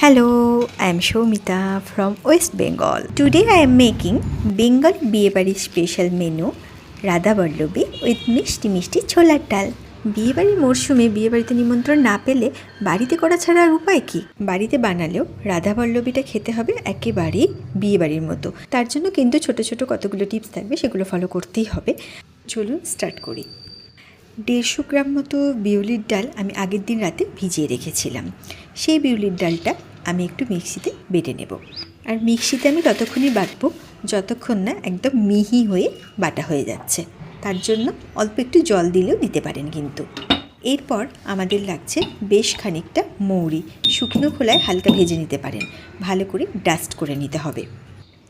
Hello, I am Shomita from West Bengal. Today I am making Bengal বিয়েবাড়ির special menu Radha Vallabhi with মিষ্টি মিষ্টি ছোলার ডাল। বিয়েবাড়ির মরশুমে বিয়েবাড়িতে নিমন্ত্রণ না পেলে বাড়িতে করা ছাড়া আর উপায় কি? বাড়িতে বানালেও রাধা বল্লভীটা খেতে হবে একেবারেই বিয়েবাড়ির মতো। তার জন্য কিন্তু ছোট ছোট কতগুলো টিপস থাকবে, সেগুলো ফলো করতেই হবে। চলুন স্টার্ট করি। 150 গ্রাম মতো বিউলির ডাল আমি আগের দিন রাতে ভিজিয়ে রেখেছিলাম। সেই বিউলির ডালটা আমি একটু মিক্সিতে বেটে নেব। আর মিক্সিতে আমি ততক্ষণই বাটবো যতক্ষণ না একদম মিহি হয়ে বাটা হয়ে যাচ্ছে। তার জন্য অল্প একটু জল দিলেও দিতে পারেন কিন্তু। এরপর আমাদের লাগছে বেশ খানিকটা মৌরি, শুকনো খোলায় হালকা ভেজে নিতে পারেন, ভালো করে ডাস্ট করে নিতে হবে।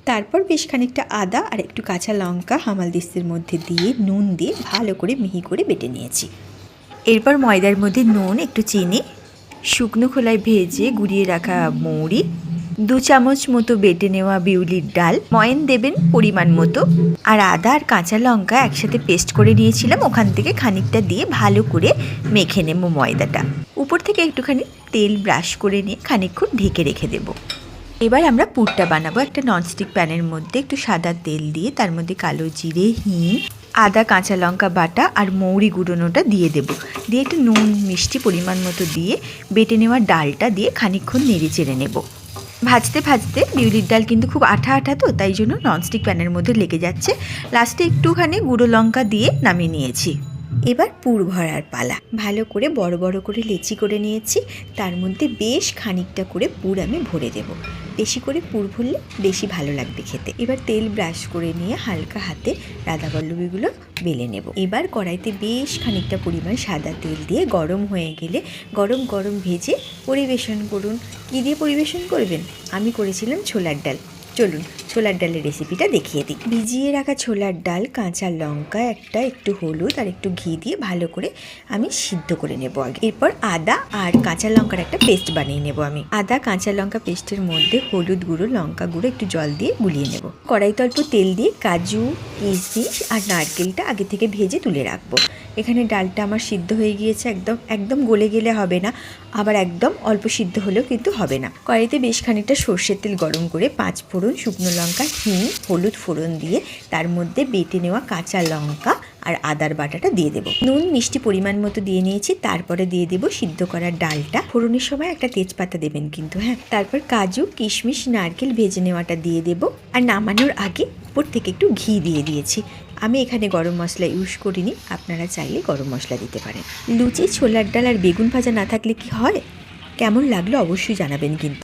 তারপর বেশ খানিকটা আদা আর একটু কাঁচা লঙ্কা হামালদিস্তের মধ্যে দিয়ে নুন দিয়ে ভালো করে মিহি করে বেটে নিয়েছি। এরপর ময়দার মধ্যে নুন, একটু চিনি, শুকনো খোলায় ভেজে গুঁড়িয়ে রাখা মৌরি, 2 চামচ মতো বেটে নেওয়া বিউলির ডাল, ময়ন দেবেন পরিমাণ মতো, আর আদা আর কাঁচা লঙ্কা একসাথে পেস্ট করে নিয়েছিলাম, ওখান থেকে খানিকটা দিয়ে ভালো করে মেখে নেব ময়দাটা। উপর থেকে একটুখানি তেল ব্রাশ করে নিয়ে খানিকক্ষণ ঢেকে রেখে দেবো। এবার আমরা পুরটা বানাবো। একটা ননস্টিক প্যানের মধ্যে একটু সাদা তেল দিয়ে তার মধ্যে কালো জিরে, হিং, আদা, কাঁচা লঙ্কা বাটা আর মৌরি গুঁড়োনোটা দিয়ে দেব। দিয়ে একটু নুন মিষ্টি পরিমাণ মতো দিয়ে বেটে নেওয়া ডালটা দিয়ে খানিকক্ষণ নেড়ে চেড়ে নেব। ভাজতে ভাজতে বিউলির ডাল কিন্তু খুব আঠা আঠা, তো তাই জন্য ননস্টিক প্যানের মধ্যে লেগে যাচ্ছে। লাস্টে একটুখানি গুঁড়ো লঙ্কা দিয়ে নামিয়ে নিয়েছি। এবার পুর ভরার পালা। ভালো করে বড় বড় করে লেচি করে নিয়েছি, তার মধ্যে বেশ খানিকটা করে পুর আমি ভরে দেব। বেশি করে পুর ভরলে বেশি ভালো লাগবে খেতে। এবার তেল ব্রাশ করে নিয়ে হালকা হাতে রাধা বল্লভীগুলো বেলে নেব। এবার কড়াইতে বেশ খানিকটা পরিমাণ সাদা তেল দিয়ে গরম হয়ে গেলে গরম গরম ভেজে পরিবেশন করুন। কী দিয়ে পরিবেশন করবেন? আমি করেছিলাম ছোলার ডাল। চলুন ছোলার ডালের রেসিপিটা দেখিয়ে দিই। ভিজিয়ে রাখা ছোলার ডাল, কাঁচা লঙ্কা একটা, একটু হলুদ আর একটু ঘি দিয়ে ভালো করে আমি সিদ্ধ করে নেব আগে। এরপর আদা আর কাঁচা লঙ্কার একটা পেস্ট বানিয়ে নেব আমি। আদা কাঁচা লঙ্কা পেস্টের মধ্যে হলুদ গুঁড়ো, লঙ্কা গুঁড়ো, একটু জল দিয়ে গুলিয়ে নেব। কড়াইতে অল্প তেল দিয়ে কাজু, কিশমিশ আর নারকেলটা আগে থেকে ভেজে তুলে রাখবো। এখানে ডালটা আমার সিদ্ধ হয়ে গিয়েছে, একদম গলে গেলে হবে না, আবার একদম অল্প সিদ্ধ হলেও কিন্তু হবে না। কড়াইতে বেশ খানিকটা সর্ষের তেল গরম করে 5 ফোড়ন, শুকনো লঙ্কা, হিং, হলুদ ফোড়ন দিয়ে তার মধ্যে বেটে নেওয়া কাঁচা লঙ্কা আর আদার বাটাটা দিয়ে দেবো। নুন মিষ্টি পরিমাণ মতো দিয়ে নিয়েছি। তারপরে দিয়ে দেবো সিদ্ধ করা ডালটা। ফোড়নের সময় একটা তেজপাতা দেবেন কিন্তু, হ্যাঁ। তারপর কাজু, কিশমিশ, নারকেল ভেজে নেওয়াটা দিয়ে দেবো। আর নামানোর আগে উপর থেকে একটু ঘি দিয়ে দিয়েছি। আমি এখানে গরম মশলা ইউজ করিনি, আপনারা চাইলে গরম মশলা দিতে পারেন। লুচি, ছোলার ডাল আর বেগুন ভাজা না থাকলে কি হয়? কেমন লাগলো অবশ্যই জানাবেন কিন্তু।